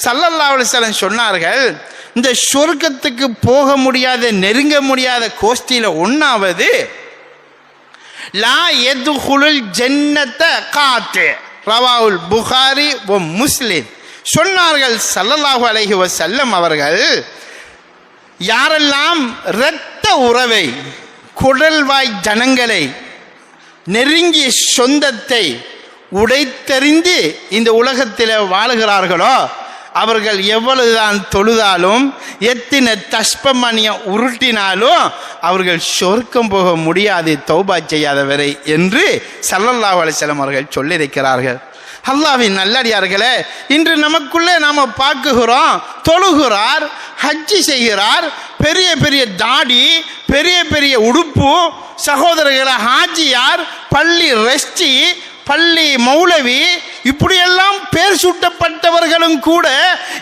ஸல்லல்லாஹு அலைஹி வஸல்லம் சொன்னார்கள், இந்த சொர்க்கத்துக்கு போக முடியாத நெருங்க முடியாத கோஷ்டியில ஒன்னாவது லா யதுகுலுல் ஜன்னத காத்து, ரவாவுல் புகாரி வ முஸ்லிம். சொன்னார்கள் ஸல்லல்லாஹு அலைஹி வஸல்லம் அவர்கள், யாரெல்லாம் இரத்த உறவை, குடல்வாய் ஜனங்களை, நெருங்கிய சொந்தத்தை உடைத்தறிந்து இந்த உலகத்தில் வாழுகிறார்களோ, அவர்கள் எவ்வளவுதான் தொழுதாலும் எத்தனை தஸ்பமணியம் உருட்டினாலும் அவர்கள் சொர்க்கம் போக முடியாது தௌபா செய்யாதவரை என்று ஸல்லல்லாஹு அலைஹி வஸல்லம் அவர்கள் சொல்லியிருக்கிறார்கள். அல்லாஹ்வின் நல்லடியார்களே, இன்று நமக்குள்ளே நாம் பார்க்குகிறோம், தொழுகிறார், ஹஜ்ஜி செய்கிறார், பெரிய பெரிய தாடி, பெரிய பெரிய உடுப்பு, சகோதரர்களை ஹாஜியார், பள்ளி ரெஸ்டி, பள்ளி மௌலவி, இப்படியெல்லாம் பேர் சூட்டப்பட்டவர்களும் கூட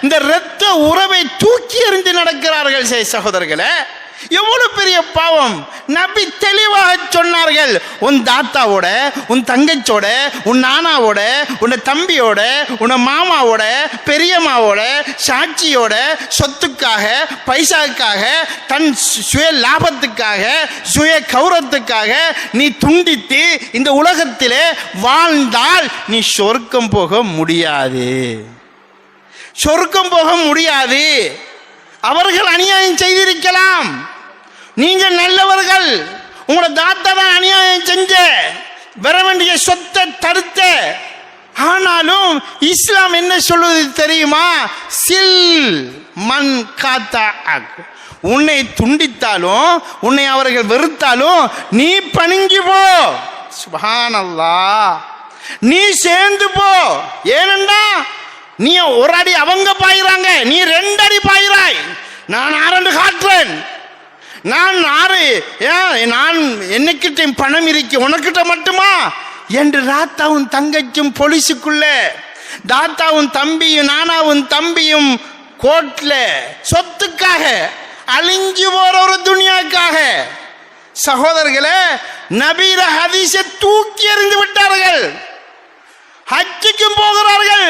இந்த இரத்த உறவை தூக்கி எறிந்து நடக்கிறார்கள். சகோதரர்களே, எவ்வளவு பெரிய பாவம்! நபி தெளிவாக சொன்னார்கள், உன் தாத்தாவோட, உன் தங்கச்சோட, உன் நானாவோட, உன் தம்பியோட, உன் மாமாவோட, பெரியம்மாவோட, சாட்சியோட சொத்துக்காக, பைசாவுக்காக, தன் சுய லாபத்துக்காக, சுய கௌரவத்துக்காக நீ துண்டித்து இந்த உலகத்திலே வாழ்ந்தால் நீ சொர்க்கம் போக முடியாது. சொர்க்கம் போக முடியாது. அவர்கள் அநியாயம் செய்திருக்கலாம், நீங்கள் நல்லவர்கள், உங்களோட தாத்தா தான் அநியாயம் செஞ்ச, வர வேண்டிய சொத்தை தடுத்த. ஆனாலும் இஸ்லாம் என்ன சொல்வது தெரியுமா? சில் மன் காத்தா, உன்னை துண்டித்தாலும் உன்னை அவர்கள் வெறுத்தாலும் நீ பணிஞ்சு போ. சுப்ஹானல்லாஹ், நீ சேர்ந்து போ. ஏனென்றா நீ ஒரு அடி அவங்க பாயிறாங்க, நீ 2 அடி பாயிறாய். நான் 6 காட்டுறேன், நான் 6, நான் என்னக்கிட்ட பணம் இருக்கு, உனக்கிட்ட மட்டுமா என்று தாத்தாவும் தங்கச்சும் போலீஸுக்குள்ள, தாத்தாவும் தம்பியும் நானாவும் தம்பியும் கோர்ட்ல சொத்துக்காக அழிஞ்சு போற ஒரு துனியாக்காக. சகோதரர்களே, நபீர ஹதீஸை தூக்கி எறிந்து விட்டார்கள். ஹஜ்ஜுக்கும் போகிறார்கள்,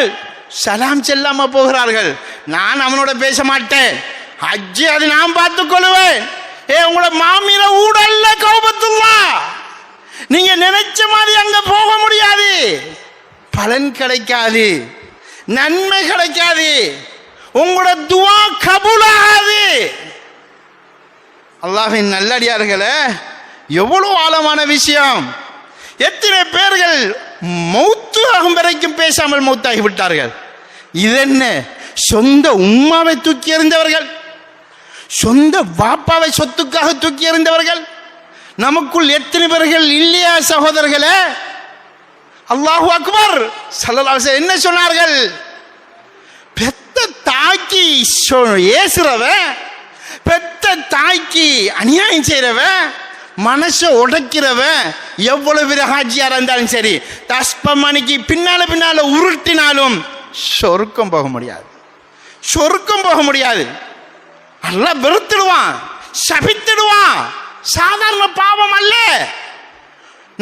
சலாம் செல்லாம போகிறார்கள். நான் அவனோட பேச மாட்டேன், ஹஜ்ஜி அது நான் பார்த்துக் கொள்வேன். உங்களோட மாமியில ஊடல்ல கௌபத்துல்லா, நீங்க நினைச்ச மாதிரி அங்க போக முடியாது, பலன் கிடைக்காது, நன்மை கிடைக்காது, உங்களோட துஆ கபூலாகாது. அல்லாஹ்வின் நல்லடியார்களே, எவ்வளவு ஆழமான விஷயம்! எத்தனை பேர்கள் மௌத்து ஆகும் வரைக்கும் பேசாமல் மௌத்தாகி விட்டார்கள். இதென்ன, சொந்த உம்மாவை தூக்கி எறிந்தவர்கள், சொந்த பாப்பாவை சொத்துக்காக தூக்கி எறிந்தவர்கள் நமக்குள் எத்தனை பேர்கள் இல்லையா சகோதரர்களே? அல்லாஹு அக்பர். ஸல்லல்லாஹு அலைஹி வஸல்லம் என்ன சொன்னார்கள்? பெத்த தாய்க்கு ஏசுறவன், பெத்த தாய்க்கு அநியாயம் செய்யறவன், மனசை உடைக்கிறவன் எவ்வளவு பெரிய ஹாஜியாரா இருந்தாலும் சரி, தஸ்பமணிக்கு பின்னால உருட்டினாலும் சொர்க்கம் போக முடியாது. சொர்க்கம் போக முடியாது. அல்லாஹ் வெறுத்துடுவான், சபித்துடுவான். சாதாரண பாவம் அல்ல.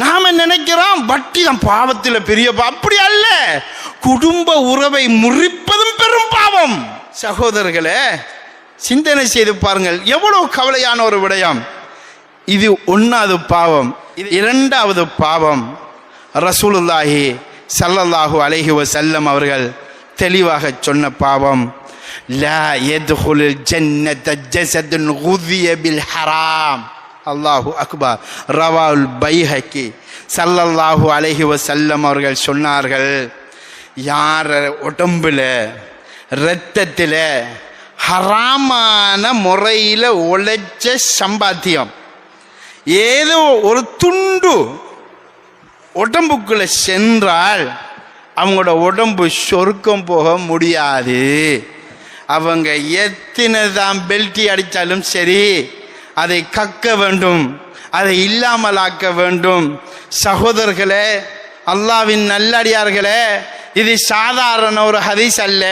நாம நினைக்கிறோம் வட்டி தான் பாவத்தில் பெரிய பாவம். அப்படி அல்ல. குடும்ப உறவை முறிப்பதும் பெரும் பாவம். சகோதரர்களே, சிந்தனை செய்து பாருங்கள், எவ்வளவு கவலையான ஒரு விடயம் இது. 1வது பாவம். இது 2வது பாவம். ரசூலுல்லாஹி ஸல்லல்லாஹு அலைஹி வஸல்லம் அவர்கள் தெளிவாக சொன்ன பாவம், லா யதுகுலுல் ஜன்னத ஜஸதுன் குதிய பில் ஹராம். அல்லாஹு அக்பர். ரவாவுல் பைஹகி. ஸல்லல்லாஹு அலைஹி வஸல்லம் அவர்கள் சொன்னார்கள், யார் உடம்புல இரத்தத்தில் ஹராமான முறையில் உழைச்ச சம்பாத்தியம் ஏதோ ஒரு துண்டு உடம்புக்குள்ள சென்றால் அவங்களோட உடம்பு சொர்க்கம் போக முடியாது. அவங்க எத்தனை தான் பெல்ட்டி அடித்தாலும் சரி, அதை கக்க வேண்டும், அதை இல்லாமலாக்க வேண்டும். சகோதரர்களே, அல்லாஹ்வின் நல்லடியார்களே, இது சாதாரண ஒரு ஹதீஸ் அல்ல.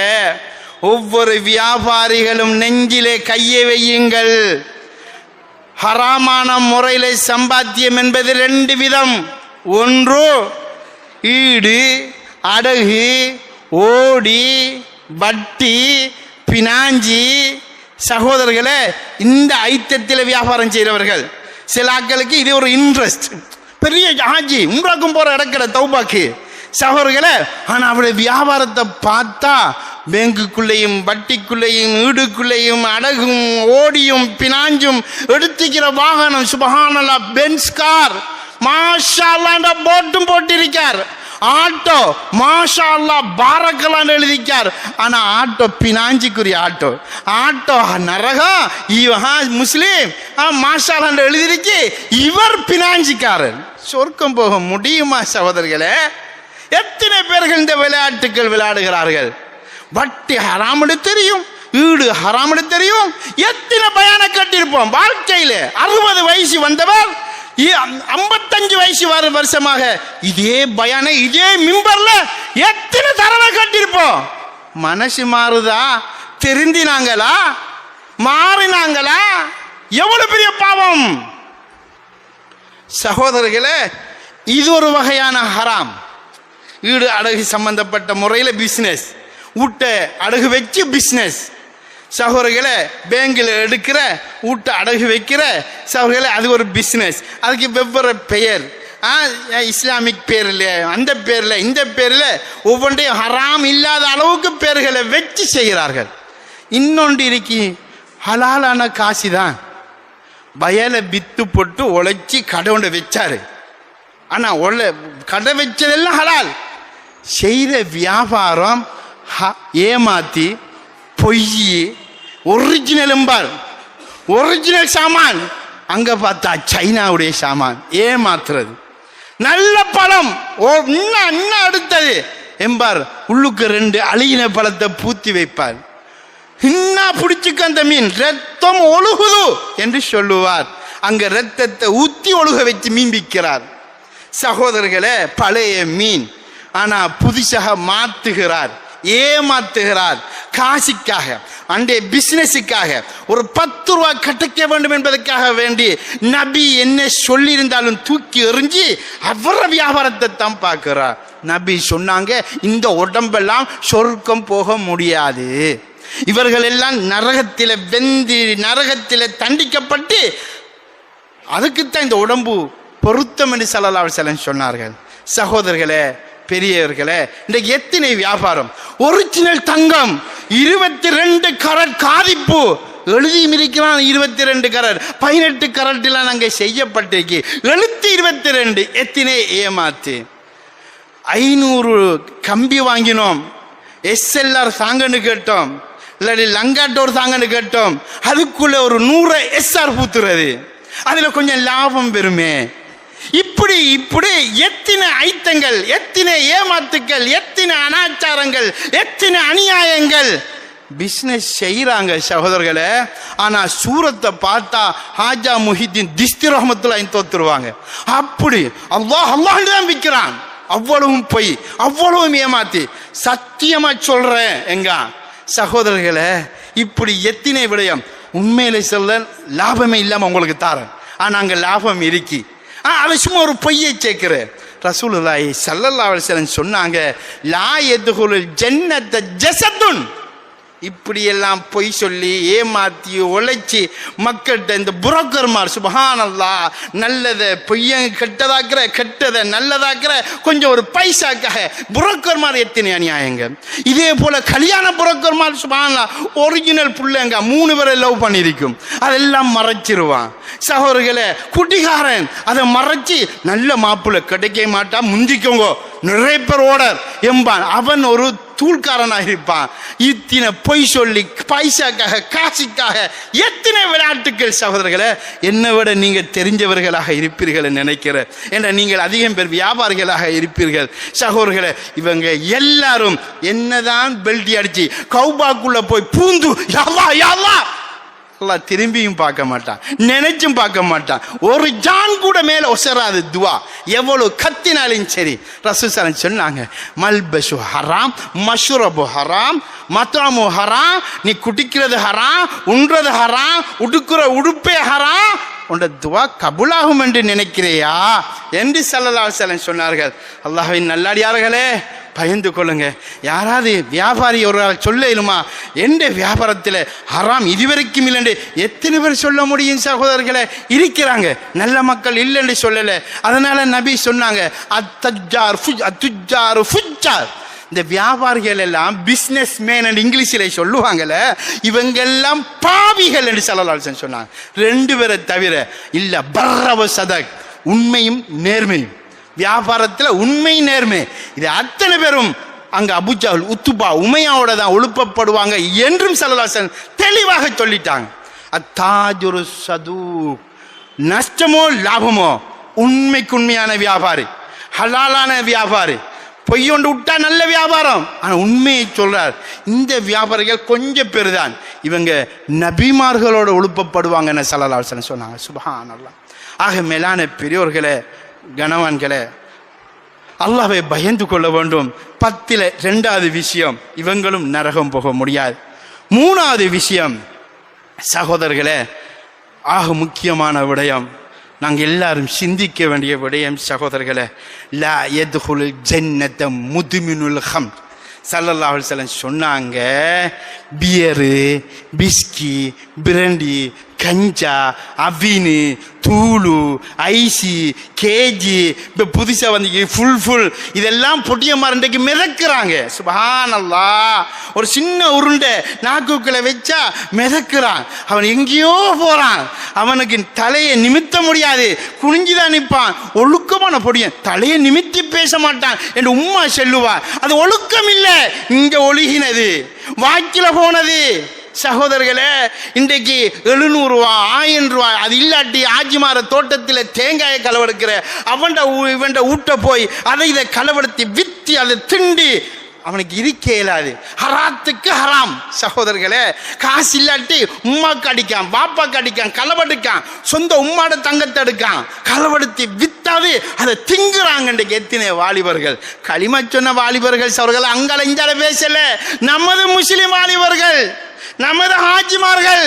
ஒவ்வொரு வியாபாரிகளும் நெஞ்சிலே கையை வையுங்கள். ஹராமான முறையில் சம்பாத்தியம் என்பது 2 விதம். ஒன்று ஈடு, அடகு, ஓடி, வட்டி, பினாஞ்சி, சகோதரர்களே இந்த ஐட்டத்தில் வியாபாரம் செய்கிறவர்கள். சில ஆட்களுக்கு இது ஒரு இன்ட்ரெஸ்ட், பெரிய ஹாஜி உம்ராக்கும் போற இடக்கிற தௌபாக்கு சகோதரர்களே. ஆனால் அவருடைய வியாபாரத்தை பார்த்தா பேங்குக்குள்ளேயும் வட்டிக்குள்ளேயும் வீடுக்குள்ளேயும் அடகும் ஓடியும் பினாஞ்சும் எடுத்துக்கிற வாகனம் சுபஹானல்லாஹ் பென்ஸ் கார் மாஷா அல்லாஹ் போட்டும் போட்டிருக்கார். ஆட்டோ மாஷா அல்லாஹ் பாரக்கலான்னு எழுதிக்கார். ஆனா ஆட்டோ பினாஞ்சிக்குரிய ஆட்டோ, ஆட்டோ நரகம், இவன் முஸ்லீம் மாஷா அல்லாஹ் எழுதிருக்கு, இவர் பினாஞ்சிக்காரர். சொர்க்கம் போக முடியுமா சகோதரர்களே? எத்தனை பேர்கள் இந்த விளையாட்டுகள் விளையாடுகிறார்கள்? வட்டி ஹராம்னு தெரியும், வீடு ஹராம்னு தெரியும். எத்தனை பயான கட்டியிருப்போம் வாழ்க்கையில. 60 வயசு வந்தவர் 55 வயசு வருஷமாக இதே பயான இதே மிம்பர்ல எத்தனை தடவை கட்டியிருப்போம். மனசு மாறுதா? தெரிந்தினாங்களா? மாறினாங்களா? எவ்வளவு பெரிய பாவம் சகோதரர்களே. இது ஒரு வகையான ஹராம். வீடு அடகு சம்பந்தப்பட்ட முறையில் பிஸ்னஸ், வீட்டை அடகு வச்சு பிஸ்னஸ் சகோதரர்களே. பேங்கில் எடுக்கிற வீட்டை அடகு வைக்கிற சகோதரர்களே, அது ஒரு பிஸ்னஸ். அதுக்கு வெவ்வேறு பெயர், இஸ்லாமிக் பேரில், அந்த பேரில், இந்த பேரில் ஒவ்வொன்றையும் ஹராம் இல்லாத அளவுக்கு பேர்களை வச்சு செய்கிறார்கள். இன்னொன்று இருக்கி ஹலாலான காசு தான். வயலை வித்து போட்டு உழைச்சி கடை ஒன்று வச்சாரு. ஆனால் கடை வச்சதெல்லாம் ஹலால். செய்கிற வியாபாரம் ஏமாத்தி பொய், ஒரிஜினலும்பார், ஒரிஜினல் சாமான் அங்கே பார்த்தா சைனாவுடைய சாமான். ஏமாத்துறது. நல்ல பழம் இன்னும் அடுத்தது என்பார், உள்ளுக்கு 2 அழுகின பழத்தை பூத்தி வைப்பார். இன்னும் பிடிச்சிக்க அந்த மீன் ரத்தம் ஒழுகுது என்று சொல்லுவார். அங்க ரத்தத்தை ஊத்தி ஒழுக வச்சு மீன் விற்கிறார். சகோதரர்களே, பழைய மீன் ஆனா புதுசாக மாத்துகிறார், ஏமாத்துகிறார். காசிக்காக, அண்டே பிசினஸுக்காக, ஒரு 10 ரூபா கிடைக்க வேண்டும் என்பதற்காக வேண்டி நபி என்ன சொல்லி இருந்தாலும் தூக்கி எறிஞ்சி அவர வியாபாரத்தை தான் பார்க்கிறார். நபி சொன்னாங்க, இந்த உடம்பெல்லாம் சொர்க்கம் போக முடியாது. இவர்கள் எல்லாம் நரகத்தில வெந்தி நரகத்தில தண்டிக்கப்பட்டு அதுக்குத்தான் இந்த உடம்பு பொருத்தம் என்று ஸல்லல்லாஹு அலைஹி வஸல்லம் சொன்னார்கள். சகோதரர்களே, பெரியவர்களே, இன்றைக்கு எத்தனை வியாபாரம். ஒரிஜினல் தங்கம் 22 கரட் காதிப்பு எழுதியும் இருக்கிறான். 22 கரட் 18 கரட்டில் அங்கே செய்யப்பட்டிருக்கு. எழுத்து 22. எத்தனை ஏமாத்து. 500 கம்பி வாங்கினோம், எஸ்எல்ஆர் சாங்கன்னு கேட்டோம், இல்லாட்டி லங்காட்டோர் சாங்கன்னு கேட்டோம். அதுக்குள்ள ஒரு 100 எஸ்ஆர் பூத்துறது, அதுல கொஞ்சம் லாபம் பெறுமே. இப்படி இப்படி எத்தனை ஐட்டங்கள், எத்தனை ஏமாத்துக்கள், எத்தனை அனாச்சாரங்கள், எத்தனை அநியாயங்கள் பிசினஸ் செய்யறாங்க சகோதரர்களே. ஆனா சூரத்தை பார்த்தா ஹாஜா முஹிதீன் திஸ்தி ரஹ்மத்துல்லாஹி தோத்துருவாங்க. அப்படி அல்லாஹ் அல்லாஹ் தான் விற்கிறான். அவ்வளவும் பொய், அவ்வளவும் ஏமாத்தி. சத்தியமா சொல்றேன் எங்க சகோதரர்களே, இப்படி எத்தனை விடயம் உண்மையில சொல்ல லாபமே இல்லாம உங்களுக்கு தாரேன். ஆனா அங்க லாபம் இருக்கி. அது சும்மா ஒரு பொய்யை சேர்க்கிற. ரசூலுல்லாஹி ஸல்லல்லாஹு அலைஹி வஸல்லம் சொன்னாங்க, லா யதுகுலுல் ஜன்னத ஜஸதுன். இப்படியெல்லாம் பொய் சொல்லி ஏமாத்தி உழைச்சி மக்கள்கிட்ட இந்த புரோக்கர்மார் சுபஹானல்லாஹ் நல்லதை பொய்ய கெட்டதாக்குற, கெட்டதை நல்லதாக்குற, கொஞ்சம் ஒரு பைசாக்காக புரோக்கர்மார் எத்தனை அநியாயங்க. இதே போல கல்யாண புரோக்கர்மார் சுபஹானல்லாஹ் ஒரிஜினல் புள்ளைங்க 3 பேரை லவ் பண்ணியிருக்கும், அதெல்லாம் மறைச்சிருவான். சகோதரர்களே, குட்டிகாரன் அதை மறைச்சி நல்ல மாப்பிள்ளை கிடைக்க மாட்டா, முந்திக்கோங்க நிறைய பேர் ஓடர் எம்பான். அவன் ஒரு தூள்காரனாக இருப்பான். இத்தனை பொய் சொல்லி பைசாக்காக, காசுக்காக எத்தனை விளையாட்டுக்கள் சகோதரர்களே. என்னை விட நீங்க தெரிஞ்சவர்களாக இருப்பீர்கள் நினைக்கிறேன். என்ற நீங்கள் அதிகம் பேர் வியாபாரிகளாக இருப்பீர்கள் சகோதரர்களே. இவங்க எல்லாரும் என்னதான் பெல்ட் அடிச்சு கௌபாக்குள்ள போய் பூந்து யாவா யாவா திரும்பியும் பார்க்க மாட்டான், நினைச்சும் பார்க்க மாட்டான். ஒரு ஜான் கூட மேல ஒசராது துவா. எவ்வளவு கத்தினாலும் சரி. ரசூல் சொன்னாங்க, மல்பசு ஹராம், மஷ்ரபு ஹராம், மத்அமு ஹராம். நீ குடிக்கிறது ஹராம், உண்றது ஹராம், உடுக்கிற உடுப்பே ஹராம், உண்ட துவா கபுலாகும் என்று நினைக்கிறையா என்று ஸல்லல்லாஹு அலைஹி வஸல்லம் சொன்னார்கள். அல்லாஹ்வின் நல்லடியார்களே, பயந்து கொள்ளுங்க. யாராவது வியாபாரி ஒரு சொல்ல இயலுமா, எந்த வியாபாரத்தில் ஹராம் இதுவரைக்கும் இல்லைன்னு எத்தனை பேர் சொல்ல முடியும் சகோதரர்களே? இருக்கிறாங்க, நல்ல மக்கள் இல்லைன்னு சொல்லலை. அதனால நபி சொன்னாங்க, அத்துஜார் ஃபுஜ்ஜார். இந்த வியாபாரிகள் எல்லாம் பிஸ்னஸ் மேன் என்று இங்கிலீஷில் சொல்லுவாங்கல்ல, இவங்கெல்லாம் பாவிகள் என்று ஸல்லல்லாஹு அலைஹி வஸல்லம் சொன்னாங்க. 2 பேரை தவிர இல்லை. பர்ரவ சதக், உண்மையும் நேர்மையும். வியாபாரத்தில் உண்மை நேர்மை, இது அத்தனை பேரும் அங்கே அபூஜஹல், உத்துபா, உமையாவோட தான் ஒழுப்பப்படுவாங்க என்றும் ஸல்லல்லாஹு அலைஹி வஸல்லம் தெளிவாக சொல்லிட்டாங்க. அத்தாஜுரு சதூக், நஷ்டமோ லாபமோ உண்மைக்குண்மையான வியாபாரி, ஹலாலான வியாபாரி. பொய்யொண்டு விட்டா நல்ல வியாபாரம், ஆனால் உண்மையை சொல்றார். இந்த வியாபாரிகள் கொஞ்சம் பேர் தான், இவங்க நபிமார்களோட ஒழுப்பப்படுவாங்கன்னு ஸல்லல்லாஹு அலைஹி வஸல்லம் சொன்னாங்க. சுப்ஹானல்லாஹ். ஆக மேலான பெரியோர்களே, கணவான்களே, அல்லாஹ்வை பயந்து கொள்ள வேண்டும். 10ல் 2வது விஷயம், இவங்களும் நரகம் போக முடியாது. 3வது விஷயம் சகோதரர்களே, ஆக முக்கியமான விடயம், நாங்கள் எல்லாரும் சிந்திக்க வேண்டிய விடயம் சகோதரர்களே, லா யத்ஹுலுல் ஜன்னத முத்மினுல் ஹம்ர். ஸல்லல்லாஹு அலைஹி வஸல்லம் சொன்னாங்க, பியரு, பிஸ்கி, பிரண்டி, கஞ்சா, அவினு, தூளு, ஐசி, கேஜி, இப்போ புதுசாக வந்து ஃபுல் இதெல்லாம் பொட்டிய மரண்டைக்கு மிதக்கிறாங்க. சுப்ஹானல்லாஹ். ஒரு சின்ன உருண்டை நாக்குக்களை வச்சா மிதக்கிறான், அவன் எங்கேயோ போகிறான். அவனுக்கு தலையை நிமித்த முடியாது, குனிஞ்சுதான் நிற்பான். ஒழுக்கமான பொடியன், தலையை நிமித்தி பேச மாட்டான் என்று உம்மா சொல்லுவார். அது ஒழுக்கம் இல்லை, இங்கே ஒழுகினது, வாக்கில் போனது. சகோதரர்களே, இன்றைக்கு 700 ரூபா 1000 ரூபாய் அது இல்லாட்டி ஆஜிமார தோட்டத்தில் தேங்காயை களவெடுக்கிற இவன்ட ஊட்ட போய் அதை இதை களவெடுத்து வித்தி அதை திண்டி அவனுக்கு இருக்க இயலாது. ஹராத்துக்கு ஹராம் சகோதரர்களே. காசு இல்லாட்டி உம்மாக்கு அடிக்கான், பாப்பாக்கு அடிக்கான், களவெடுக்கான், சொந்த உம்மாட தங்கத்தை எடுக்கான், களவெடுத்து வித்தாது அதை திங்குறாங்க. இன்றைக்கு எத்தனை வாலிபர்கள், களிமா சொன்ன வாலிபர்கள் அவர்கள் அங்கால இங்கால பேசல. நமது முஸ்லிம் வாலிபர்கள், நமது ஹாஜிமார்கள்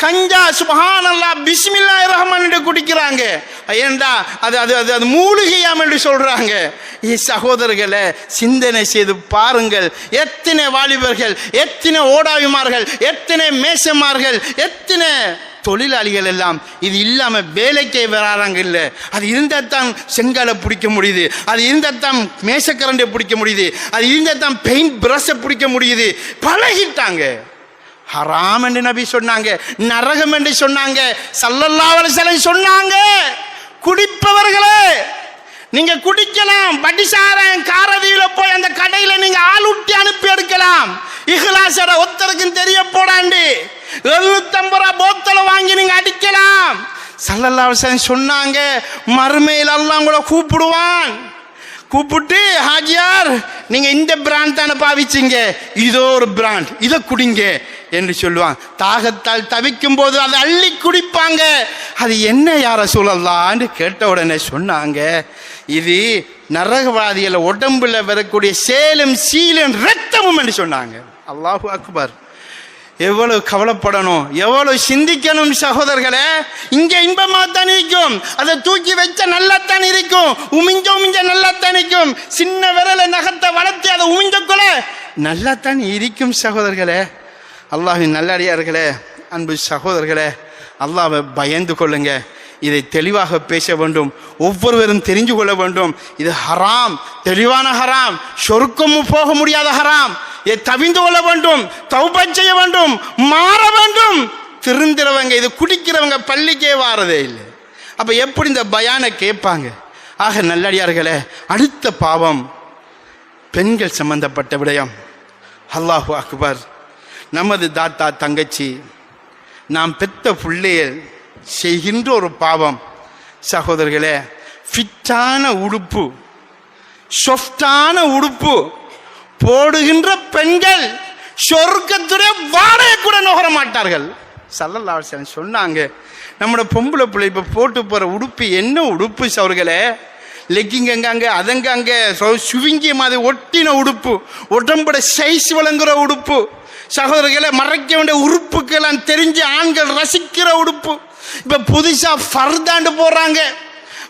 கஞ்சா சுப்ஹானல்லாஹ் பிஸ்மில்லாஹிர் ரஹ்மான் என்று குடிக்கிறாங்க. ஏண்டா அது அது அது அது மூலிகையாம் என்று சொல்றாங்க. சகோதரர்களை சிந்தனை செய்து பாருங்கள். எத்தனை வாலிபர்கள், எத்தனை ஓடாவிமார்கள், எத்தனை மேசமார்கள், எத்தனை தொழிலாளிகள் எல்லாம் இது இல்லாமல் வேலைக்கே வராங்க. இல்லை, அது இருந்தால் தான் செங்கலை பிடிக்க முடியுது, அது இருந்தால் தான் மேசக்கரண்டை பிடிக்க முடியுது, அது இருந்தால் தான் பெயிண்ட் பிரஷை பிடிக்க முடியுது. பழகிட்டாங்க. ஹராம் என்று நபி சொன்னாங்க, நரகம் என்று சொன்னாங்க, ஸல்லல்லாஹு அலைஹி வஸல்லம் சொன்னாங்க. குடிப்பவர்களே, நீங்க குடிக்கலாம், வட்டிசாரன் காரதீவில போய் அந்த கடையில நீங்க ஆளுட்டி அனுப்பி எடுக்கலாம். இஹ்லாஸோட ஒருத்தருக்கும் தெரிய போடாண்டு 750 ரூபா போத்தலை வாங்கி நீங்க அடிக்கலாம். ஸல்லல்லாஹு அலைஹி வஸல்லம் சொன்னாங்க, மறுமையில் அல்லாஹ் உங்களை கூப்பிடுவான். கூப்பிட்டு, ஹாஜியார் நீங்க இந்த பிராண்ட் தானே பாவிச்சிங்க, இதோ ஒரு பிராண்ட், இதை குடிங்க என்று சொல்லுவான். தாகத்தால் தவிக்கும் போது அதை அள்ளி குடிப்பாங்க. அது என்ன யா ரசூலல்லாஹ்னு கேட்ட உடனே சொன்னாங்க, இது நரகவாதிகள உடம்புல வரக்கூடிய சேலும் சீலும் ரத்தமும் என்று சொன்னாங்க. அல்லாஹு அக்பர். எவ்வளவு கவலைப்படணும், எவ்வளவு சிந்திக்கணும் சகோதரர்களே. இங்க இன்பமாகத்தான் இருக்கும், அதை தூக்கி வச்ச நல்லாத்தான் இருக்கும், உமிஞ்ச நல்லாத்தான் இருக்கும். சின்ன விரல நகத்தை வளர்த்து அதை உமிஞ்சக்குள்ள நல்லாத்தான் இருக்கும் சகோதரர்களே. அல்லாஹ்வின் நல்லடியார்களே, அன்பு சகோதரர்களே, அல்லாஹ்வை பயந்து கொள்ளுங்க. இதை தெளிவாக பேச வேண்டும், ஒவ்வொருவரும் தெரிஞ்சு கொள்ள வேண்டும். இது ஹராம், தெளிவான ஹராம், சொர்க்கமும் போக முடியாத ஹராம். இதை தவிந்து கொள்ள வேண்டும், தௌபா செய்ய வேண்டும், மாற வேண்டும். திருந்துறவங்க, இது குடிக்கிறவங்க பள்ளிக்கே வாரதே இல்லை. அப்ப எப்படி இந்த பயானை கேட்பாங்க? ஆக நல்லடியார்களே, அடுத்த பாவம் பெண்கள் சம்பந்தப்பட்ட விடயம். அல்லாஹு அக்பர். நமது தாத்தா தங்கச்சி, நாம் பெத்த பிள்ளைகள் செய்கின்ற ஒரு பாவம் சகோதரர்களே, ஃபிட்டான உடுப்பு, சாஃப்டான உடுப்பு போடுகின்ற பெண்கள் சொர்க்கத்துடைய வாடகை கூட நுகர மாட்டார்கள். ஸல்லல்லாஹு அலைஹி வஸல்லம் சொன்னாங்க, நம்மளோட பொம்பளை பிள்ளை இப்போ போட்டு போகிற உடுப்பு என்ன உடுப்பு சவர்களே? லெக்கிங் அங்கே அதங்க சுவிங்கி மாதிரி ஒட்டின உடுப்பு, உடம்போட சைஸ் வழங்குற உடுப்பு சகோதரர்களை, மறைக்க வேண்டிய உறுப்புக்கெல்லாம் தெரிஞ்சு ஆண்கள் ரசிக்கிற உடுப்பு, இப்ப புதுசா ஃபர்தாண்டு போடுறாங்க.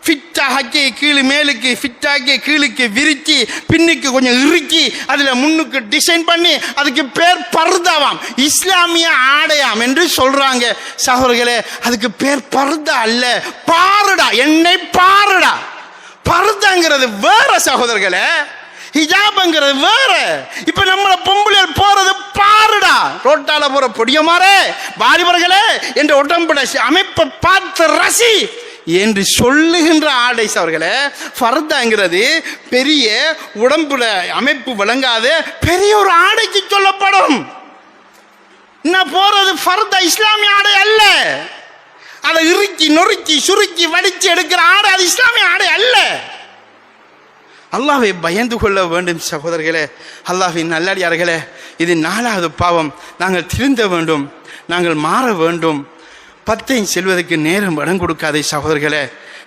ஃபிட்டாக்கி கீழே மேலுக்கு, ஃபிட்டாக்கி கீழுக்கு விரிச்சி, பின்னுக்கு கொஞ்சம் இறுக்கி, அதுல முன்னுக்கு டிசைன் பண்ணி, அதுக்கு பேர் பர்தாவாம், இஸ்லாமிய ஆடையாம் என்று சொல்றாங்க. சகோதரர்களே, அதுக்கு பேர் பர்தா அல்ல, பாருடா, என்னை பாருடா. பர்தாங்கிறது வேற சகோதரர்களே, ஹிஜாப்ங்கிறது வேற. இப்ப நம்மள பொம்பளைகள் போறது பாருடா, ரோட்டால போற பொடியமாரே, வாலிபர்களே என்ற உடம்புட அமைப்பை பார்த்து ரசி என்று சொல்லுகின்ற ஆடை அவர்களே. ஃபர்தாங்கிறது பெரிய உடம்புல அமைப்பு விளங்காத பெரிய ஒரு ஆடைக்கு சொல்லப்படும். நான் போறது ஃபர்தா இஸ்லாமிய ஆடை அல்ல. அதை இறுக்கி நொறுக்கி சுருக்கி வடிச்சு எடுக்கிற ஆடை அது இஸ்லாமிய ஆடை அல்ல. அல்லாஹ்வை பயந்து கொள்ள வேண்டும் சகோதரர்களே, அல்லாஹ்வின் நல்லடியார்களே. இது 4வது பாவம். நாங்கள் திருந்த வேண்டும், நாங்கள் மாற வேண்டும். 10 செல்வதற்கு நேரம் இடம் கொடுக்காதே சகோதரர்களே.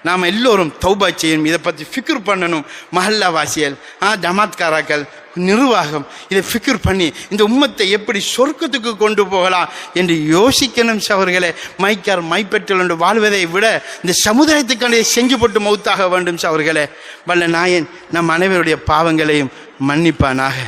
நாம் எல்லோரும் தௌபா செய்யணும். இதை பற்றி ஃபிக்ர் பண்ணணும். மஹல்லா வாசியல், ஜமாத்காராக்கள், நிர்வாகம் இதை ஃபிக்ர் பண்ணி இந்த உம்மத்தை எப்படி சொர்க்கத்துக்கு கொண்டு போகலாம் என்று யோசிக்கணும் சகோதரர்களே. மைக்கார் மைப்பெற்றல் என்று வாழ்வதை விட இந்த சமுதாயத்துக்கான செஞ்சு போட்டு மௌத்தாக வேண்டும் சகோதரர்களே. வல்ல நாயன் நம் அனைவருடைய பாவங்களையும் மன்னிப்பானாக.